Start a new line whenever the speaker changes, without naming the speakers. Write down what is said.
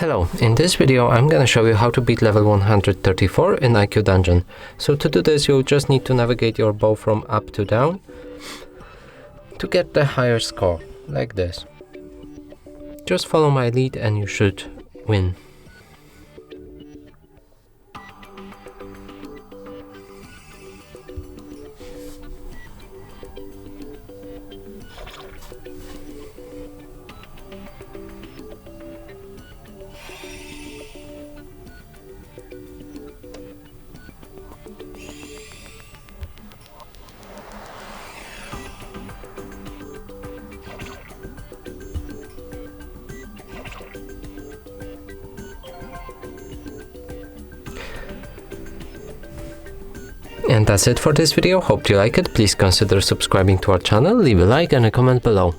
Hello, in this video I'm gonna show you how to beat level 134 in IQDungeon. So to do this you'll just need to navigate your bow from up to down to get the higher score, like this. Just follow my lead and you should win. And that's it for this video. Hope you like it. Please consider subscribing to our channel, leave a like and a comment below.